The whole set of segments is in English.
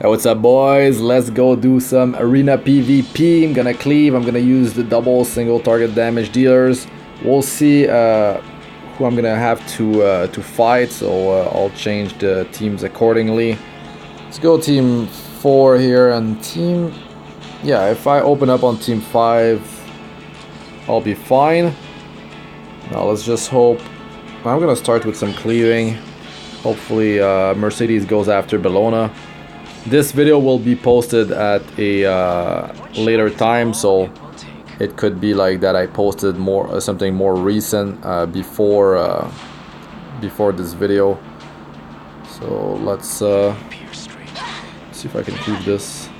Hey, what's up, boys? Let's go do some arena PvP. I'm gonna cleave. I'm gonna use the double single target damage dealers. We'll see who I'm gonna have to fight, so I'll change the teams accordingly. Let's go team 4 here, and team... yeah, if I open up on team 5, I'll be fine. Now let's just hope... I'm gonna start with some cleaving. Hopefully Mercedes goes after Bellona. This video will be posted at a later time, so it could be like that I posted something more recent before this video. So let's see if I can keep this.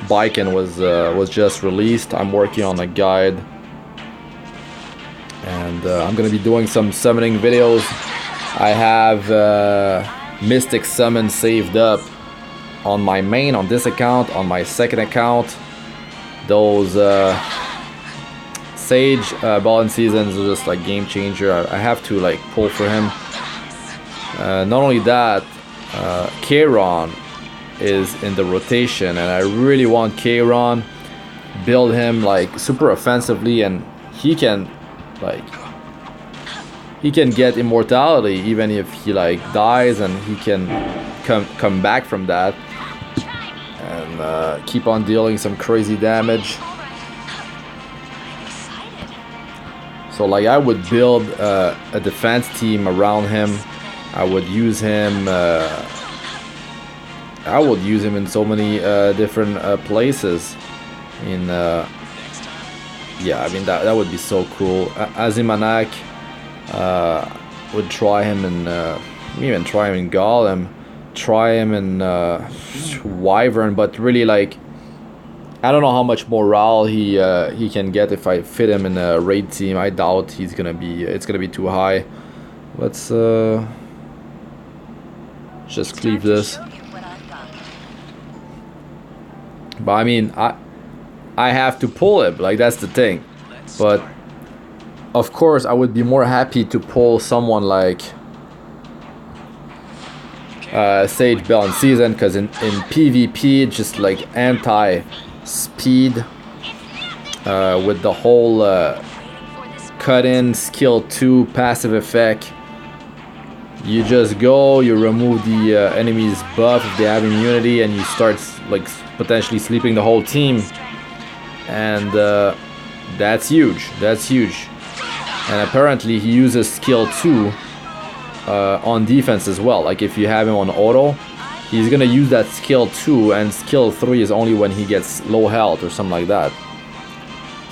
Biken was just released. I'm working on a guide, and I'm gonna be doing some summoning videos. I have Mystic Summon saved up on my main, on this account, on my second account. Those Sage Ballon Seasons are just like game changer. I have to like pull for him. Not only that, Kayron is in the rotation, and I really want Kayron. Build him like super offensively, and he can get immortality even if he like dies, and he can come back from that and keep on dealing some crazy damage. So like I would build a defense team around him. I would use him in so many different places. Yeah, I mean that would be so cool. Azimanak would try him in even try him in Golem, try him in Wyvern, but really like I don't know how much morale he can get if I fit him in a raid team. I doubt it's gonna be too high. Let's just cleave this. But I mean I have to pull it, like that's the thing. But of course, I would be more happy to pull someone like Sage Bell and Season, because in PvP, it's just like anti-speed with the whole cut-in skill 2 passive effect. You just go, you remove the enemy's buff if they have immunity, and you start like potentially sleeping the whole team, and that's huge. That's huge. And apparently he uses skill 2 on defense as well. Like if you have him on auto, he's gonna use that skill 2, and skill 3 is only when he gets low health or something like that.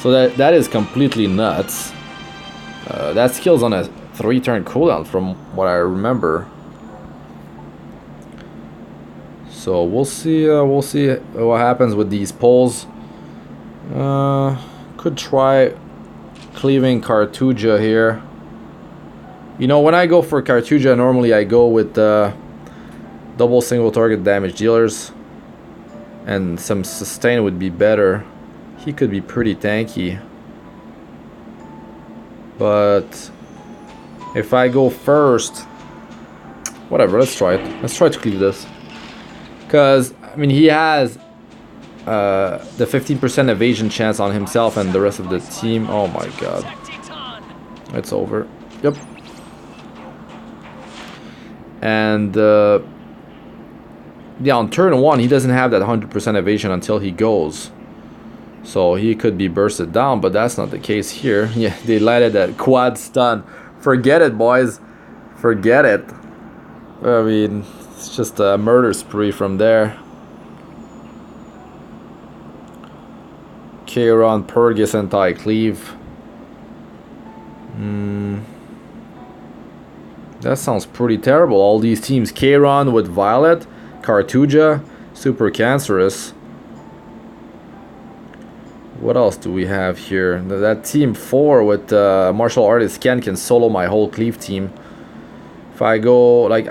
So that is completely nuts. That skill's on a 3-turn cooldown from what I remember. So we'll see what happens with these pulls. Could try cleaving Cartuja here. You know, when I go for Cartuja, normally I go with double single target damage dealers, and some sustain would be better. He could be pretty tanky, but if I go first, whatever, let's try it. Let's try to cleave this, because I mean he has the 15% evasion chance on himself and the rest of the team. Oh my god, it's over. Yep. And yeah, on turn 1 he doesn't have that 100% evasion until he goes, so he could be bursted down, but that's not the case here. Yeah, they landed that quad stun. Forget it, boys, forget it. I mean, it's just a murder spree from there. Kayron, Purgus, anti-cleave. That sounds pretty terrible. All these teams. Kayron with Violet, Cartuja, super cancerous. What else do we have here? That team 4 with martial artist Ken can solo my whole cleave team. If I go like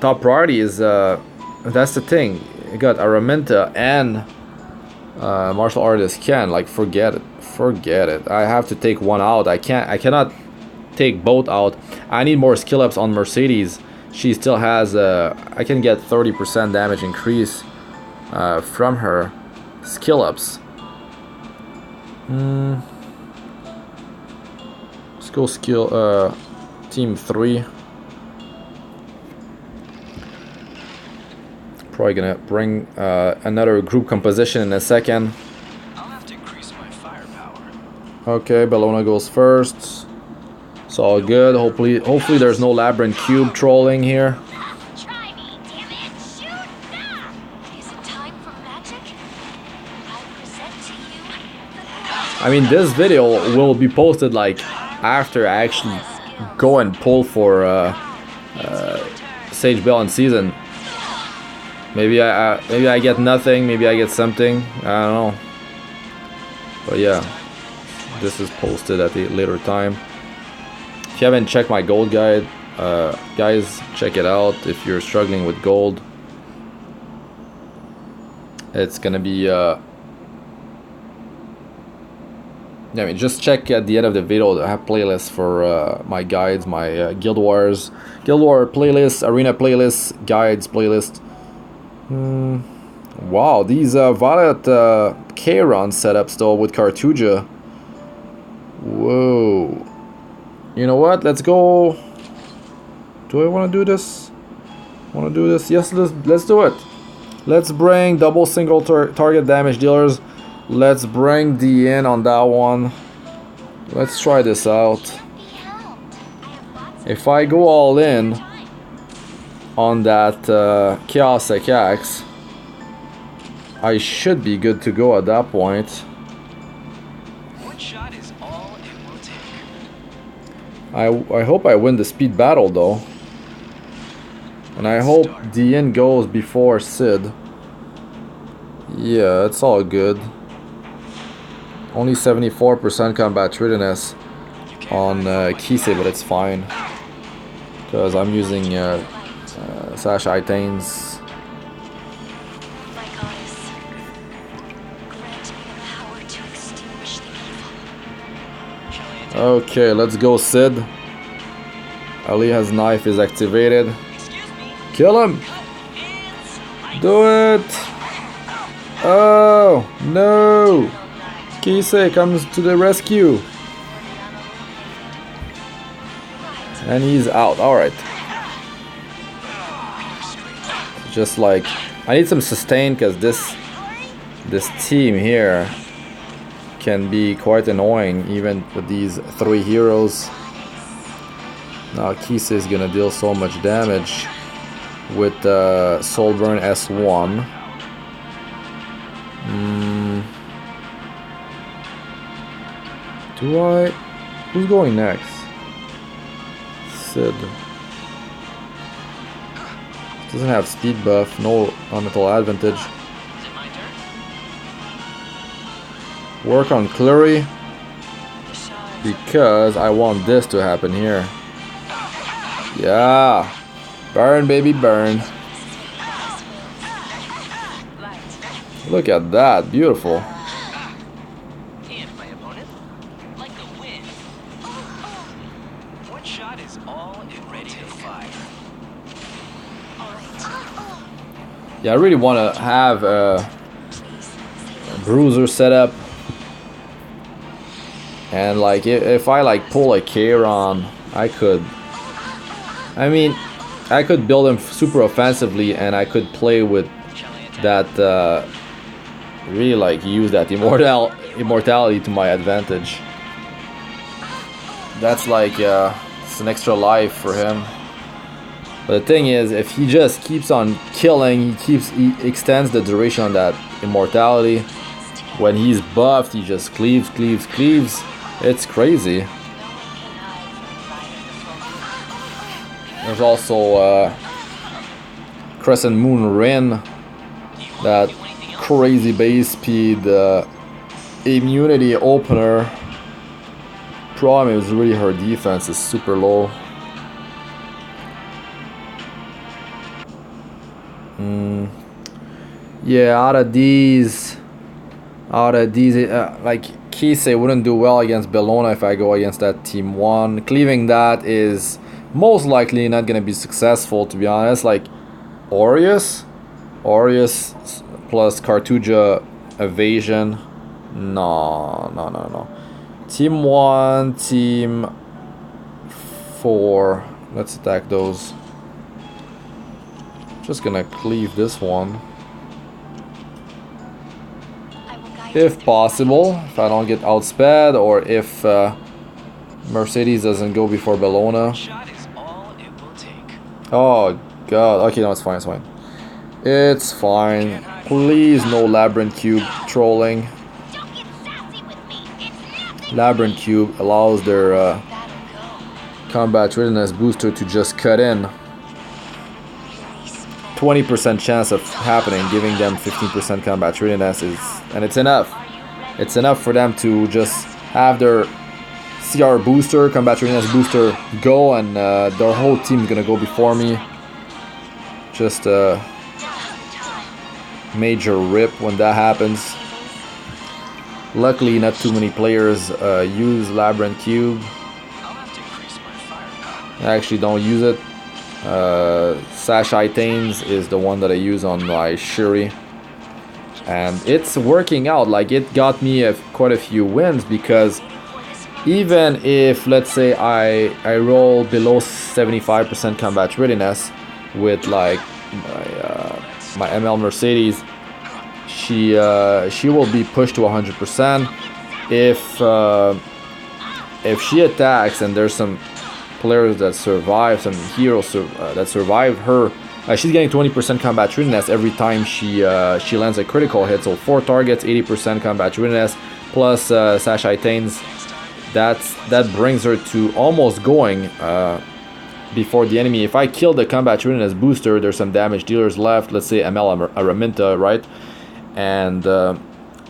top priority is that's the thing. You got Araminta and martial artist Ken. Like forget it. I have to take one out. I cannot take both out. I need more skill ups on Mercedes she still has I can get 30% damage increase from her skill ups. Let's go skill team 3. Probably gonna bring another group composition in a second. I'll have to increase my firepower. Okay, Bellona goes first. It's all good. Hopefully there's no labyrinth cube trolling here. Try me, damn it! Shoot now! Is it time for magic? I present to you. I mean, this video will be posted like after I actually go and pull for Sage Bell in season. Maybe I get nothing. Maybe I get something. I don't know. But yeah, this is posted at a later time. If you haven't checked my gold guide, guys, check it out if you're struggling with gold. It's gonna be I mean, just check at the end of the video. I have playlists for my guides, my Guild War playlist, Arena playlist, guides playlist. Wow, these Violet K-Ron setups though with Cartuja. Whoa. You know what? Let's go. Do I want to do this? Want to do this? Yes, let's do it. Let's bring double single target damage dealers. Let's bring Diene on that one. Let's try this out. If I go all in on that Chaos Axe, I should be good to go at that point. One shot is all it will take. I hope I win the speed battle though. And I hope Diene goes before Cidd. Yeah, it's all good. Only 74% combat readiness on Kise, but it's fine. Because I'm using Sash Itanes. My goddess, grant me the power to extinguish the evil. Okay, let's go, Cidd. Aliha's knife is activated. Kill him! Do it! Oh, no! Kise comes to the rescue. And he's out. Alright. Just like... I need some sustain because this team here can be quite annoying even with these 3 heroes. Now Kise is gonna deal so much damage with Soulburn S1. Do I? Who's going next? Cidd. Doesn't have speed buff, no elemental advantage. Work on Schuri because I want this to happen here. Yeah, burn, baby, burn. Look at that, beautiful. And my opponent, like the wind. One shot is all it ready to fire. Yeah, I really want to have a bruiser set up. And like if I like pull a K-Ron, I could build him super offensively and I could play with that really like use that immortality to my advantage. That's like it's an extra life for him. But the thing is, if he just keeps on killing, he extends the duration on that immortality. When he's buffed, he just cleaves. It's crazy. There's also Crescent Moon Rin, that crazy base speed immunity opener. Problem is really her defense is super low. Yeah, out of these, like Kise wouldn't do well against Bellona if I go against that team 1. Cleaving that is most likely not gonna be successful, to be honest. Like Aureus plus Cartuja evasion. No. Team 1, Team 4. Let's attack those. Just gonna cleave this one. If possible, if I don't get outsped, or if Mercedes doesn't go before Bellona. Oh god, okay, no, it's fine, it's fine. It's fine. Please, no Labyrinth Cube trolling. Labyrinth Cube allows their combat readiness booster to just cut in. 20% chance of happening, giving them 15% combat readiness is, and it's enough. It's enough for them to just have their CR booster, combat readiness booster go, and their whole team's gonna go before me. Just a major rip when that happens. Luckily, not too many players use Labyrinth Cube. I actually don't use it. Sash Itanes is the one that I use on my Schuri, and it's working out. Like, it got me quite a few wins, because even if, let's say, I roll below 75% combat readiness with like my ML Mercedes, she will be pushed to 100%. If she attacks and there's some players that survive, some heroes that survive her, she's getting 20% combat readiness every time she lands a critical hit. So 4 targets, 80% combat readiness plus Sash Itanes. That brings her to almost going before the enemy. If I kill the combat readiness booster, there's some damage dealers left. Let's say ML Araminta, right? And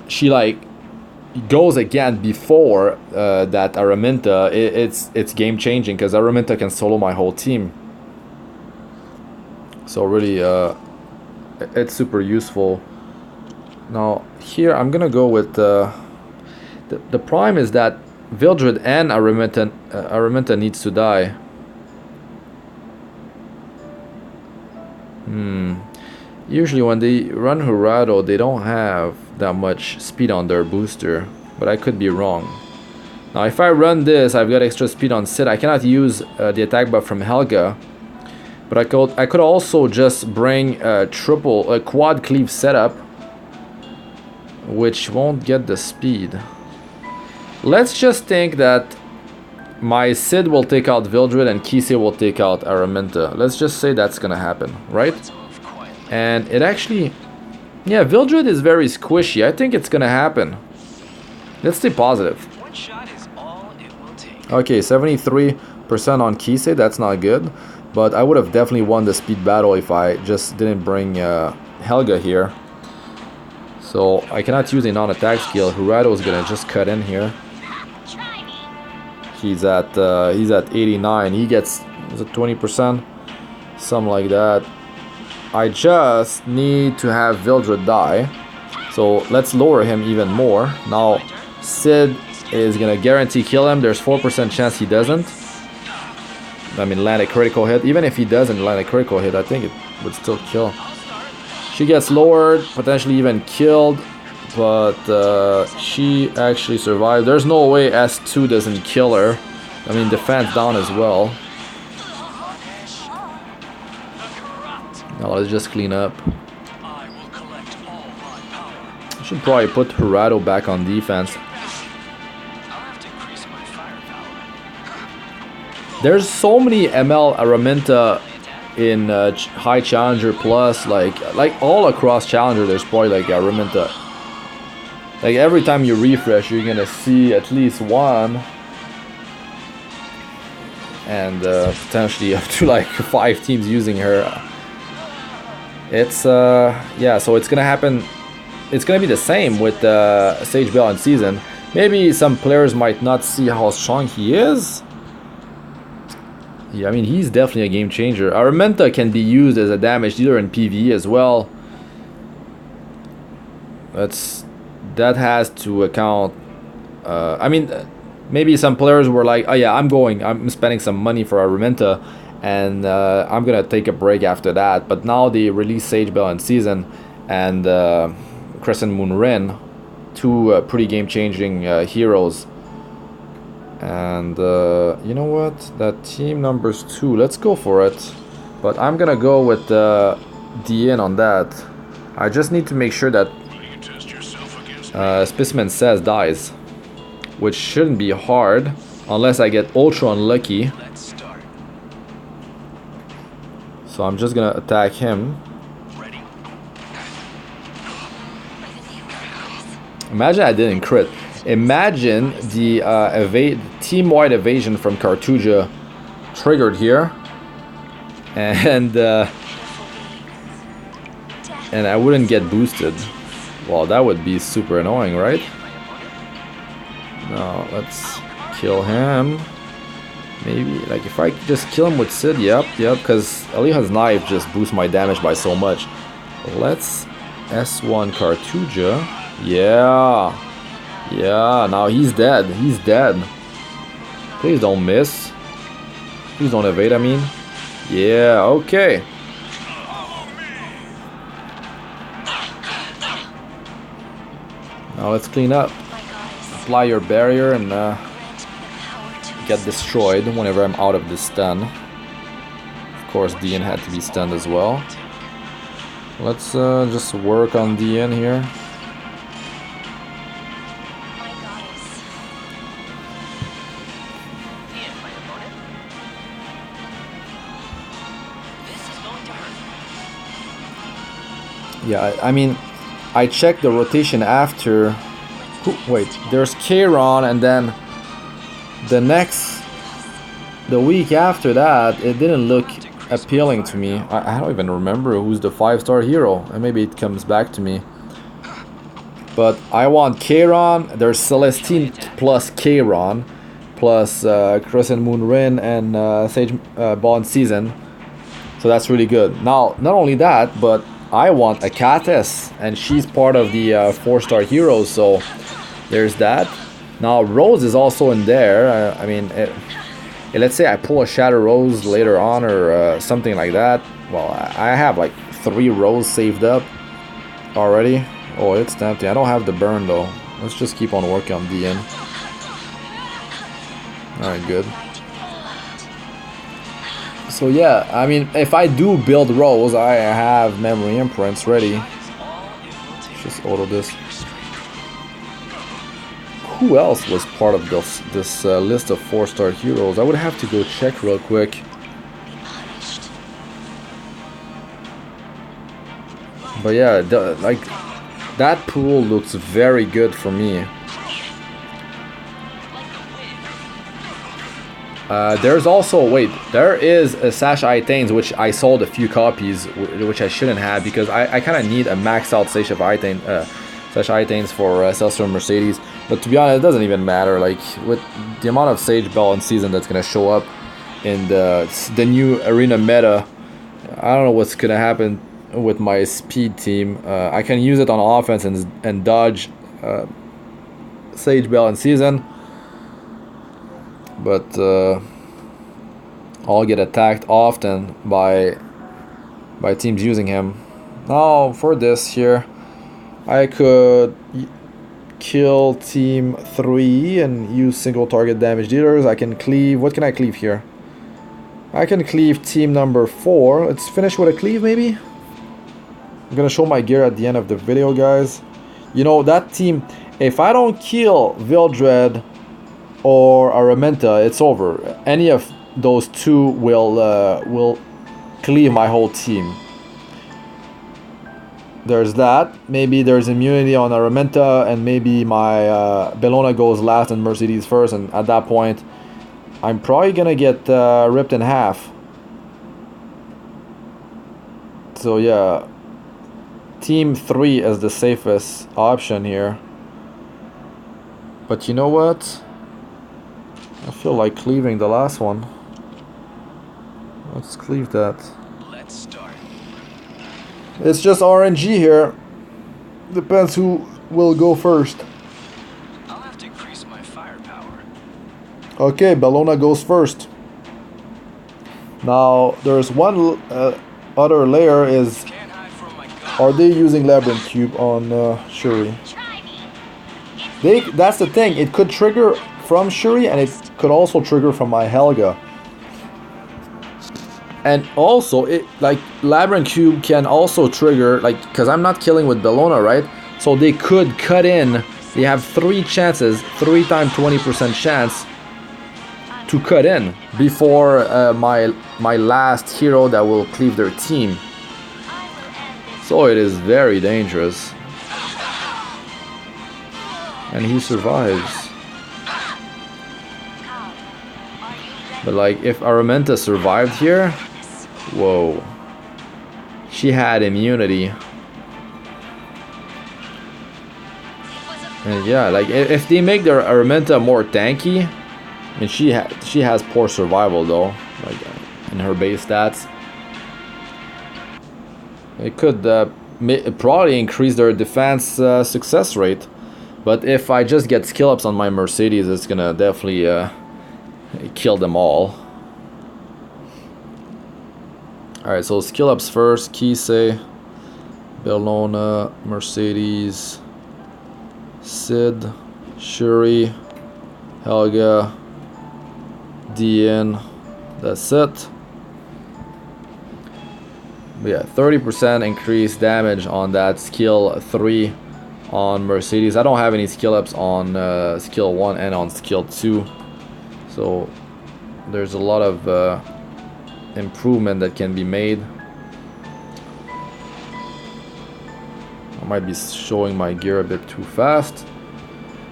she like goes again before that Araminta. It's game changing, because Araminta can solo my whole team. So really, it's super useful. Now here I'm gonna go with the prime is that Vildred and Araminta needs to die. Usually when they run HowTo, they don't have that much speed on their booster, but I could be wrong. Now if I run this, I've got extra speed on Cidd. I cannot use the attack buff from Helga, but I could also just bring a quad cleave setup, which won't get the speed. Let's just think that my Cidd will take out Vildred and Kise will take out Araminta. Let's just say that's gonna happen, right? And it actually, yeah, Vildred is very squishy. I think it's gonna happen. Let's stay positive. Okay, 73% on Kise, that's not good. But I would have definitely won the speed battle if I just didn't bring Helga here. So I cannot use a non-attack skill. HowTo is gonna just cut in here. He's at 89. He gets, is it 20%? Something like that. I just need to have Vildred die. So let's lower him even more. Now Cidd is gonna guarantee kill him. There's 4% chance he doesn't. I mean, land a critical hit. Even if he doesn't land a critical hit, I think it would still kill. She gets lowered, potentially even killed, but she actually survived. There's no way S2 doesn't kill her. I mean, defense down as well. Now let's just clean up. I should probably put HowTo back on defense. There's so many ML Araminta in high challenger plus, like all across challenger. There's probably like Araminta. Like every time you refresh, you're gonna see at least one, and potentially up to like 5 teams using her. It's yeah, so it's gonna happen. It's gonna be the same with Sage Bell in season. Maybe some players might not see how strong he is. Yeah, I mean, he's definitely a game changer. Araminta can be used as a damage dealer in PvE as well. That has to account. I mean, maybe some players were like, oh yeah, I'm spending some money for Araminta, and I'm gonna take a break after that. But now they release Sage, Bell, and Season, and Crescent Moon Rin, two pretty game-changing heroes. And you know what? That team numbers 2. Let's go for it. But I'm gonna go with Diene on that. I just need to make sure that Specimen Says dies, which shouldn't be hard unless I get ultra unlucky. So I'm just gonna attack him. Imagine I didn't crit. Imagine the team-wide evasion from Cartuja triggered here, and I wouldn't get boosted. Well, that would be super annoying, right? No, let's kill him. Maybe, like, if I just kill him with Cidd, yep, because Aliha's knife just boosts my damage by so much. Let's S1 Cartuja. Yeah, now he's dead. He's dead. Please don't miss. Please don't evade, I mean. Yeah, okay. Now let's clean up. Apply your barrier and get destroyed whenever I'm out of this stun. Of course, Diene had to be stunned as well. Let's just work on Diene here. Yeah, I mean, I checked the rotation after. Wait, there's Kairon, and then the week after that, it didn't look appealing to me. I don't even remember who's the 5-star hero, and maybe it comes back to me. But I want Kairon. There's Celestine plus Kairon, plus Crescent Moon Rin and Sage Ball and Season. So that's really good. Now, not only that, but I want a Kates, and she's part of the 4-star heroes, so there's that. Now Rose is also in there. I mean, let's say I pull a Shadow Rose later on or something like that. Well, I have like 3 Rose saved up already. Oh, it's tempting. I don't have the burn though. Let's just keep on working on Diene. Alright, good. So yeah, I mean, if I do build Rose, I have Memory Imprints ready. Let's just auto this. Who else was part of this list of 4-star heroes? I would have to go check real quick. But yeah, like that pool looks very good for me. There's also, wait, there is a Sash Itanes, which I sold a few copies, which I shouldn't have, because I kind of need a maxed out Sash Itanes for Celestial Mercedes. But to be honest, it doesn't even matter. Like, with the amount of Sage, Bell, and Season that's going to show up in the new arena meta, I don't know what's going to happen with my speed team. I can use it on offense and dodge Sage, Bell, and Season. But I'll get attacked often by teams using him. Now for this here, I could kill team 3 and use single target damage dealers. I can cleave. What can I cleave here? I can cleave team number 4. Let's finish with a cleave maybe. I'm gonna show my gear at the end of the video, guys. You know, that team, if I don't kill Vildred or Araminta, it's over. Any of those two will cleave my whole team. There's that. Maybe there's immunity on Araminta, and maybe my Bellona goes last and Mercedes first, and at that point, I'm probably gonna get ripped in half. So yeah, team 3 is the safest option here. But you know what? I feel like cleaving the last one. Let's cleave that. Let's start. It's just RNG here. Depends who will go first. I'll have to increase my firepower. Okay, Bellona goes first. Now there's one other layer is, Can't hide from my God. are they using Labyrinth Cube on Schuri? Try me. That's the thing, it could trigger from Schuri and it could also trigger from my Helga. And also, it like Labyrinth Cube can also trigger, like, because I'm not killing with Bellona, right? So they could cut in. They have 3 chances, 3 times 20% chance to cut in before my last hero that will cleave their team. So it is very dangerous. And he survives. But like, if Araminta survived here, whoa. She had immunity. And yeah, like if they make their Araminta more tanky, and she has poor survival though, like in her base stats. It could probably increase their defense success rate. But if I just get skill ups on my Mercedes, it's gonna definitely kill them all. Alright, so skill ups first. Kise, Bellona, Mercedes, Cidd, Schuri, Helga, Diene. That's it. But yeah, 30% increased damage on that skill 3 on Mercedes. I don't have any skill ups on skill 1 and on skill 2. So there's a lot of improvement that can be made. I might be showing my gear a bit too fast.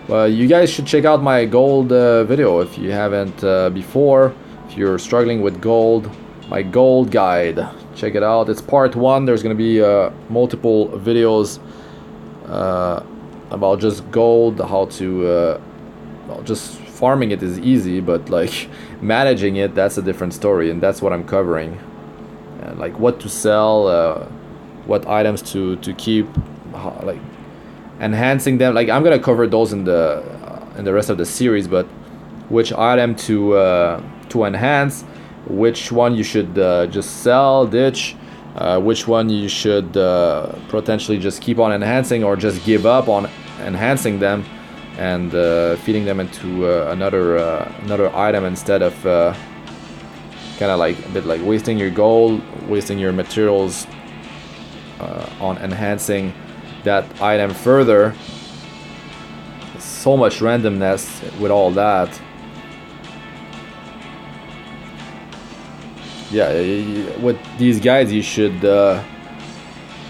But you guys should check out my gold video if you haven't before. If you're struggling with gold, my gold guide. Check it out. It's part 1. There's going to be multiple videos about just gold, how to well, just farming it is easy, but like managing it, that's a different story, and that's what I'm covering. Like what to sell, what items to keep, like enhancing them. Like I'm gonna cover those in the rest of the series, but which item to enhance, which one you should just sell, ditch, which one you should potentially just keep on enhancing or just give up on enhancing them and feeding them into another item instead of kind of like a bit like wasting your gold, wasting your materials on enhancing that item further. So much randomness with all that. Yeah, with these guys you should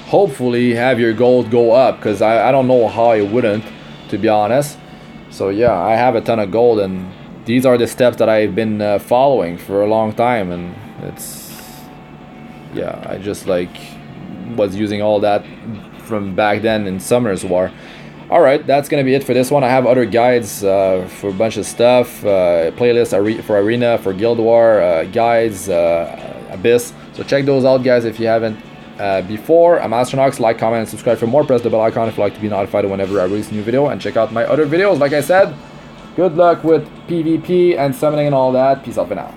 hopefully have your gold go up, because I don't know how it wouldn't, to be honest. So yeah, I have a ton of gold, and these are the steps that I've been following for a long time, and it's, yeah, I just like was using all that from back then in Summer's War. Alright, that's gonna be it for this one. I have other guides for a bunch of stuff, playlist for Arena, for Guild War, guides, Abyss, so check those out, guys, if you haven't before. I'm Astranox. Like, comment, and subscribe for more. Press the bell icon if you like to be notified whenever I release a new video, and check out my other videos. Like I said, good luck with PvP and summoning and all that. Peace out for now.